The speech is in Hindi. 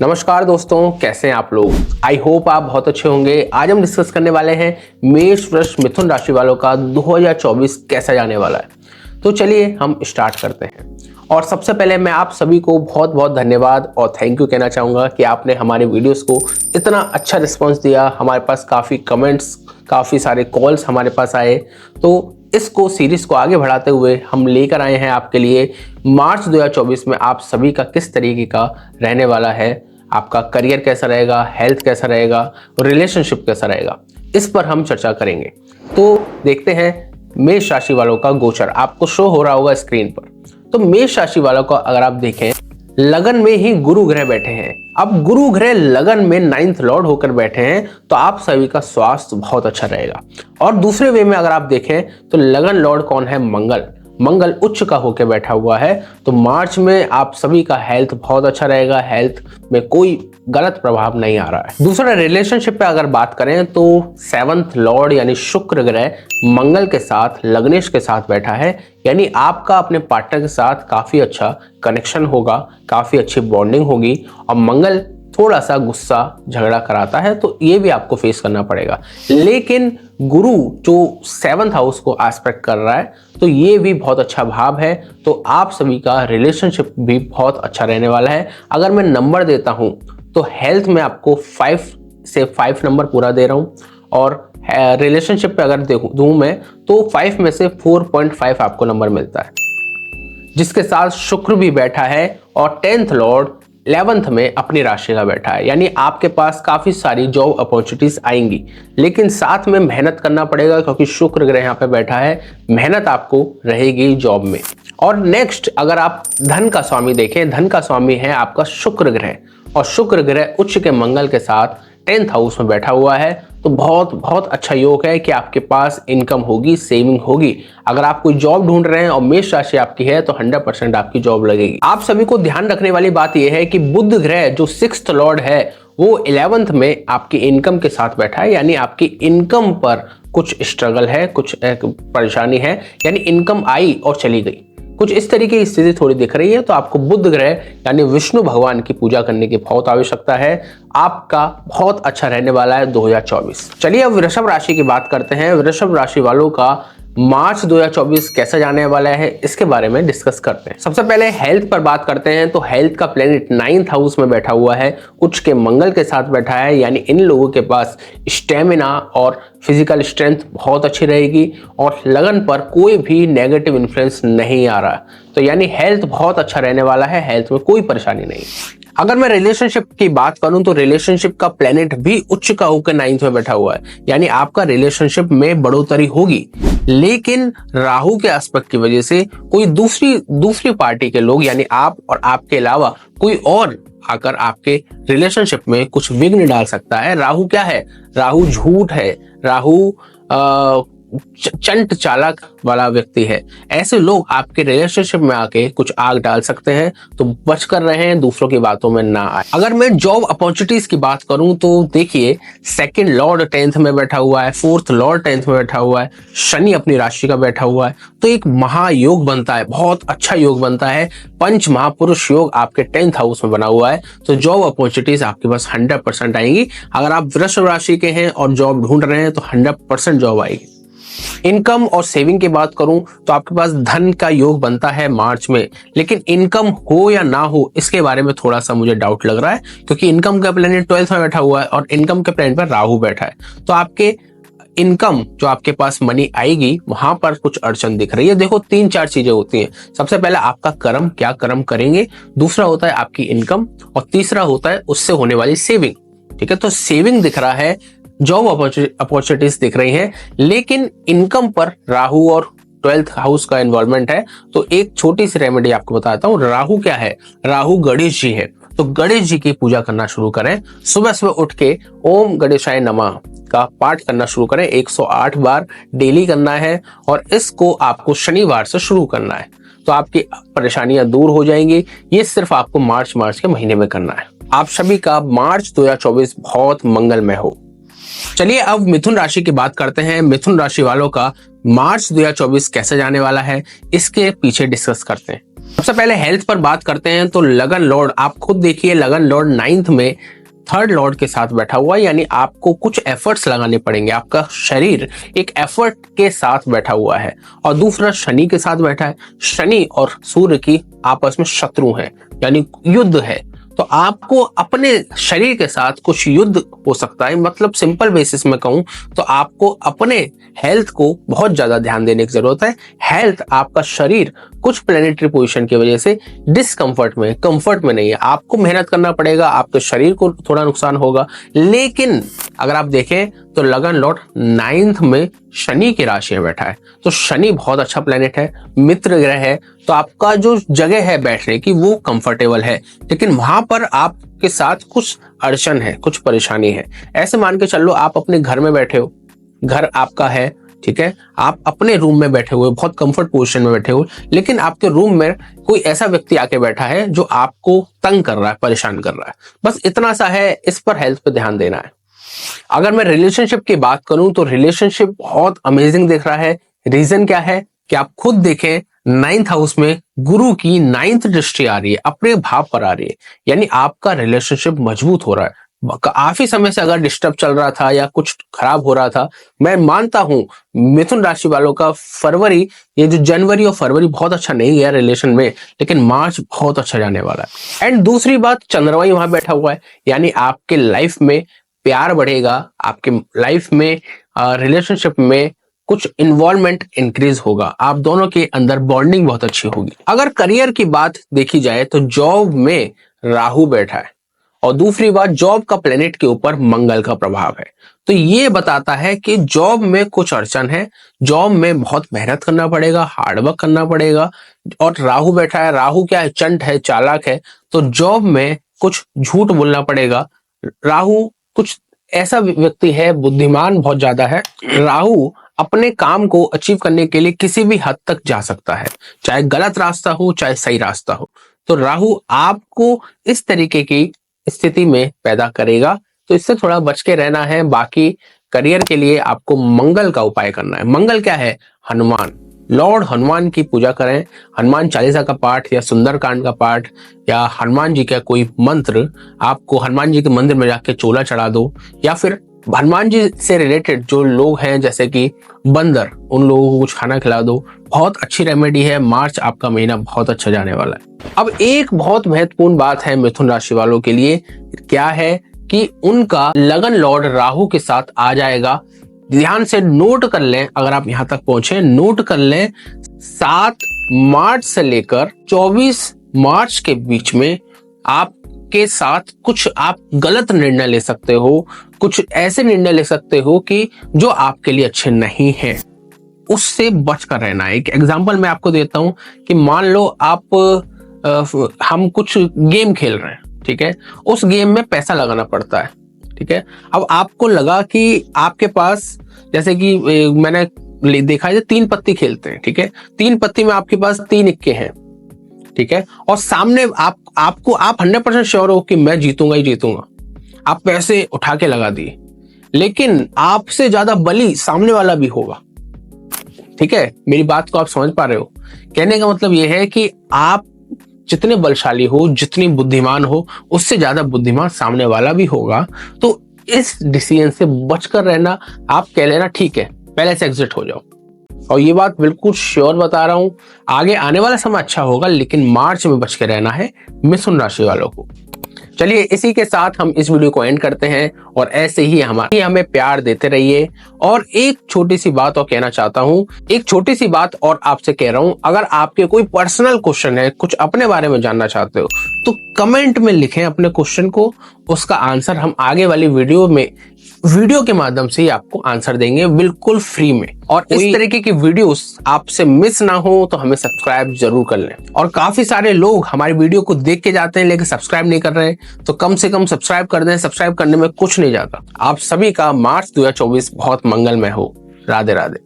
नमस्कार दोस्तों, कैसे हैं आप लोग। आई होप आप बहुत अच्छे होंगे। आज हम डिस्कस करने वाले हैं मेष वृष मिथुन राशि वालों का 2024 कैसा जाने वाला है। तो चलिए हम स्टार्ट करते हैं। और सबसे पहले मैं आप सभी को बहुत बहुत धन्यवाद और थैंक यू कहना चाहूँगा कि आपने हमारे वीडियोस को इतना अच्छा रिस्पॉन्स दिया। हमारे पास काफ़ी कमेंट्स, काफ़ी सारे कॉल्स हमारे पास आए। तो इसको सीरीज को आगे बढ़ाते हुए हम लेकर आए हैं आपके लिए मार्च 2024 में आप सभी का किस तरीके का रहने वाला है, आपका करियर कैसा रहेगा, हेल्थ कैसा रहेगा और रिलेशनशिप कैसा रहेगा, इस पर हम चर्चा करेंगे। तो देखते हैं मेष राशि वालों का गोचर आपको शो हो रहा होगा स्क्रीन पर। तो मेष राशि वालों को अगर आप देखें, लगन में ही गुरु ग्रह बैठे हैं। अब गुरु ग्रह लगन में 9th लॉर्ड होकर बैठे हैं, तो आप सभी का स्वास्थ्य बहुत अच्छा रहेगा। और दूसरे वे में अगर आप देखें तो लगन लॉर्ड कौन है? मंगल। मंगल उच्च का होकर बैठा हुआ है, तो मार्च में आप सभी का हेल्थ बहुत अच्छा रहेगा। हेल्थ में कोई गलत प्रभाव नहीं आ रहा है। दूसरा, रिलेशनशिप पे अगर बात करें तो 7th लॉर्ड यानी शुक्र ग्रह मंगल के साथ, लग्नेश के साथ बैठा है, यानी आपका अपने पार्टनर के साथ काफी अच्छा कनेक्शन होगा, काफी अच्छी बॉन्डिंग होगी। और मंगल थोड़ा सा गुस्सा झगड़ा कराता है, तो ये भी आपको फेस करना पड़ेगा। लेकिन गुरु जो 7th हाउस को एस्पेक्ट कर रहा है, तो ये भी बहुत अच्छा भाव है। तो आप सभी का रिलेशनशिप भी बहुत अच्छा रहने वाला है। अगर मैं नंबर देता हूं तो हेल्थ में आपको 5 से 5 नंबर पूरा दे रहा हूं, और रिलेशनशिप पे अगर दूं मैं तो 5 में से 4.5 आपको नंबर मिलता है, जिसके साथ शुक्र भी बैठा है और 10th लॉर्ड 11th में अपनी राशि का बैठा है। यानी आपके पास काफी सारी जॉब अपॉर्चुनिटीज आएंगी, लेकिन साथ में मेहनत करना पड़ेगा, क्योंकि शुक्र ग्रह यहाँ पे बैठा है। मेहनत आपको रहेगी जॉब में। और नेक्स्ट, अगर आप धन का स्वामी देखें, धन का स्वामी है आपका शुक्र ग्रह, और शुक्र ग्रह उच्च के मंगल के साथ 10th हाउस में बैठा हुआ है। तो बहुत बहुत अच्छा योग है कि आपके पास इनकम होगी, सेविंग होगी। अगर आप कोई जॉब ढूंढ रहे हैं और मेष राशि आपकी है, तो 100% आपकी जॉब लगेगी। आप सभी को ध्यान रखने वाली बात यह है कि बुध ग्रह जो 6th लॉर्ड है, वो 11th में आपकी इनकम के साथ बैठा है। यानी आपकी इनकम पर कुछ स्ट्रगल है, कुछ परेशानी है, यानी इनकम आई और चली गई, कुछ इस तरीके की स्थिति थोड़ी दिख रही है। तो आपको बुध ग्रह यानी विष्णु भगवान की पूजा करने की बहुत आवश्यकता है। आपका बहुत अच्छा रहने वाला है 2024। चलिए अब वृषभ राशि की बात करते हैं। वृषभ राशि वालों का मार्च 2024 कैसा जाने वाला है, इसके बारे में डिस्कस करते हैं। सबसे पहले हेल्थ पर बात करते हैं। तो हेल्थ का प्लेनेट 9th हाउस में बैठा हुआ है, उच्च के मंगल के साथ बैठा है। यानी इन लोगों के पास स्टेमिना और फिजिकल स्ट्रेंथ बहुत अच्छी रहेगी, और लगन पर कोई भी नेगेटिव इन्फ्लुएंस नहीं आ रहा। तो यानी हेल्थ बहुत अच्छा रहने वाला है, हेल्थ में कोई परेशानी नहीं। अगर मैं रिलेशनशिप की बात करूं तो रिलेशनशिप का प्लेनेट भी उच्च का होकर 9th में बैठा हुआ है। यानी आपका रिलेशनशिप में बढ़ोतरी होगी, लेकिन राहु के एस्पेक्ट की वजह से कोई दूसरी पार्टी के लोग, यानी आप और आपके अलावा कोई और आकर आपके रिलेशनशिप में कुछ विघ्न डाल सकता है। राहु क्या है? राहु झूठ है, राहु चंट चालक वाला व्यक्ति है। ऐसे लोग आपके रिलेशनशिप में आके कुछ आग डाल सकते हैं, तो बच कर रहे हैं, दूसरों की बातों में ना आए। अगर मैं जॉब अपॉर्चुनिटीज की बात करूं तो देखिए, 2nd लॉर्ड 10th में बैठा हुआ है, 4th लॉर्ड 10th में बैठा हुआ है, शनि अपनी राशि का बैठा हुआ है। तो एक महायोग बनता है, बहुत अच्छा योग बनता है। पंच महापुरुष योग आपके 10th हाउस में बना हुआ है। तो जॉब अपॉर्चुनिटीज आपके पास 100% आएंगी। अगर आप वृषभ राशि के हैं और जॉब ढूंढ रहे हैं तो 100% जॉब आएगी। इनकम और सेविंग की बात करूं तो आपके पास धन का योग बनता है मार्च में, लेकिन इनकम हो या ना हो इसके बारे में थोड़ा सा मुझे डाउट लग रहा है, क्योंकि इनकम का प्लेनेट 12th में बैठा हुआ है और इनकम के प्लेनेट पर राहु बैठा है। तो आपके इनकम जो आपके पास मनी आएगी, वहां पर कुछ अड़चन दिख रही है। देखो, 3-4 चीजें होती हैं। सबसे पहले आपका कर्म, क्या कर्म करेंगे, दूसरा होता है आपकी इनकम, और तीसरा होता है उससे होने वाली सेविंग। ठीक है, तो सेविंग दिख रहा है, जॉब अपॉर्चुनिटीज दिख रही हैं, लेकिन इनकम पर राहु और 12th हाउस का इन्वॉल्वमेंट है। तो एक छोटी सी रेमेडी आपको बताता हूँ। राहु क्या है? राहु गणेश जी है। तो गणेश जी की पूजा करना शुरू करें। सुबह सुबह उठ के ओम गणेशाय नमः का पाठ करना शुरू करें। 108 बार डेली करना है, और इसको आपको शनिवार से शुरू करना है। तो आपकी परेशानियां दूर हो जाएंगी। ये सिर्फ आपको मार्च के महीने में करना है। आप सभी का मार्च 2024 बहुत मंगलमय हो। चलिए अब मिथुन राशि की बात करते हैं। मिथुन राशि वालों का मार्च 2024 कैसे जाने वाला है, इसके पीछे डिस्कस करते हैं। सबसे पहले हेल्थ पर बात करते हैं तो लगन लॉर्ड, आप खुद देखिए लगन लॉर्ड 9th में 3rd लॉर्ड के साथ बैठा हुआ है, यानी आपको कुछ एफर्ट्स लगाने पड़ेंगे, आपका शरीर एक एफर्ट के साथ बैठा हुआ है। और दूसरा शनि के साथ बैठा है, शनि और सूर्य की आपस में शत्रु है, यानी युद्ध है। तो आपको अपने शरीर के साथ कुछ युद्ध हो सकता है। मतलब सिंपल बेसिस में कहूं तो आपको अपने हेल्थ को बहुत ज्यादा ध्यान देने की जरूरत है। हेल्थ, आपका शरीर कुछ प्लेनेटरी पोजीशन की वजह से डिस्कंफर्ट में, कंफर्ट में नहीं है। आपको मेहनत करना पड़ेगा, आपके शरीर को थोड़ा नुकसान होगा। लेकिन अगर आप देखें तो लगन लॉर्ड 9th में शनि की राशि में बैठा है, तो शनि बहुत अच्छा प्लेनेट है, मित्र ग्रह है, तो आपका जो जगह है बैठने की वो कंफर्टेबल है। लेकिन वहां पर आपके साथ कुछ अड़चन है, कुछ परेशानी है। ऐसे मान के चलो आप अपने घर में बैठे हो, घर आपका है, ठीक है, आप अपने रूम में बैठे हुए, बहुत कंफर्ट पोजीशन में बैठे हो, लेकिन आपके रूम में कोई ऐसा व्यक्ति आके बैठा है जो आपको तंग कर रहा है, परेशान कर रहा है। बस इतना सा है, इस पर हेल्थ पे ध्यान देना है। अगर मैं रिलेशनशिप की बात करूं तो रिलेशनशिप बहुत अमेजिंग दिख रहा है। रीजन क्या है कि आप खुद देखें, 9th हाउस में गुरु की 9th दृष्टि आ रही है, अपने भाव पर आ रही है, यानी आपका रिलेशनशिप मजबूत हो रहा है। काफी समय से अगर डिस्टर्ब चल रहा था या कुछ खराब हो रहा था, मैं मानता हूं मिथुन राशि वालों का फरवरी, ये जो जनवरी और फरवरी बहुत अच्छा नहीं गया रिलेशन में, लेकिन मार्च बहुत अच्छा जाने वाला है। एंड दूसरी बात, चंद्रमा वहां बैठा हुआ है, यानी आपके लाइफ में प्यार बढ़ेगा, आपके लाइफ में रिलेशनशिप में कुछ इन्वॉल्वमेंट इंक्रीज होगा, आप दोनों के अंदर बॉन्डिंग बहुत अच्छी होगी। अगर करियर की बात देखी जाए तो जॉब में राहु बैठा है, और दूसरी बात जॉब का प्लेनेट के ऊपर मंगल का प्रभाव है, तो ये बताता है कि जॉब में कुछ अड़चन है, जॉब में बहुत मेहनत करना पड़ेगा, हार्डवर्क करना पड़ेगा। और राहु बैठा है, राहु क्या है, चंट है, चालाक है, तो जॉब में कुछ झूठ बोलना पड़ेगा। राहु कुछ ऐसा व्यक्ति है, बुद्धिमान बहुत ज्यादा है। राहु अपने काम को अचीव करने के लिए किसी भी हद तक जा सकता है, चाहे गलत रास्ता हो चाहे सही रास्ता हो। तो राहु आपको इस तरीके की स्थिति में पैदा करेगा, तो इससे थोड़ा बच के रहना है। बाकी करियर के लिए आपको मंगल का उपाय करना है। मंगल क्या है, हनुमान, लॉर्ड हनुमान की पूजा करें। हनुमान चालीसा का पाठ या सुंदरकांड का पाठ या हनुमान जी का कोई मंत्र, आपको हनुमान जी के मंदिर में जाके चोला चढ़ा दो, या फिर हनुमान जी से रिलेटेड जो लोग हैं जैसे कि बंदर, उन लोगों को कुछ खाना खिला दो। बहुत अच्छी रेमेडी है। मार्च आपका महीना बहुत अच्छा जाने वाला है। अब एक बहुत महत्वपूर्ण बात है मिथुन राशि वालों के लिए, क्या है कि उनका लगन लॉर्ड राहु के साथ आ जाएगा। ध्यान से नोट कर लें, अगर आप यहां तक पहुंचे नोट कर लें, 7 मार्च से लेकर 24 मार्च के बीच में आपके साथ कुछ आप गलत निर्णय ले सकते हो, कुछ ऐसे निर्णय ले सकते हो कि जो आपके लिए अच्छे नहीं हैं, उससे बचकर रहना है। एक एग्जांपल मैं आपको देता हूं कि मान लो हम कुछ गेम खेल रहे हैं, ठीक है, उस गेम में पैसा लगाना पड़ता है, ठीक है। अब आपको लगा कि आपके पास, जैसे कि मैंने देखा है 3 पत्ती खेलते हैं, ठीक है, 3 पत्ती में आपके पास 3 इक्के हैं, ठीक है, और सामने आप 100% श्योर हो कि मैं जीतूंगा ही जीतूंगा, आप पैसे उठा के लगा दिए, लेकिन आपसे ज्यादा बली सामने वाला भी होगा, ठीक है। मेरी बात को आप समझ पा रहे हो? कहने का मतलब यह है कि आप जितने बलशाली हो, जितनी बुद्धिमान हो, उससे ज्यादा बुद्धिमान सामने वाला भी होगा। तो इस डिसीजन से बचकर रहना, आप कह लेना ठीक है, पहले से एग्जिट हो जाओ। और ये बात बिल्कुल श्योर बता रहा हूं, आगे आने वाला समय अच्छा होगा, लेकिन मार्च में बच के रहना है मिथुन राशि वालों को। चलिए इसी के साथ हम इस वीडियो को एंड करते हैं, और ऐसे ही हमें प्यार देते रहिए। और एक छोटी सी बात और कहना चाहता हूं, एक छोटी सी बात और आपसे कह रहा हूं, अगर आपके कोई पर्सनल क्वेश्चन है, कुछ अपने बारे में जानना चाहते हो, तो कमेंट में लिखें अपने क्वेश्चन को, उसका आंसर हम आगे वाली वीडियो के माध्यम से ही आपको आंसर देंगे, बिल्कुल फ्री में। और इस तरीके की वीडियोस आपसे मिस ना हो तो हमें सब्सक्राइब जरूर कर लें। और काफी सारे लोग हमारी वीडियो को देख के जाते हैं लेकिन सब्सक्राइब नहीं कर रहे हैं, तो कम से कम सब्सक्राइब कर दें। सब्सक्राइब करने में कुछ नहीं जाता। आप सभी का मार्च 2024 बहुत मंगलमय हो। राधे राधे।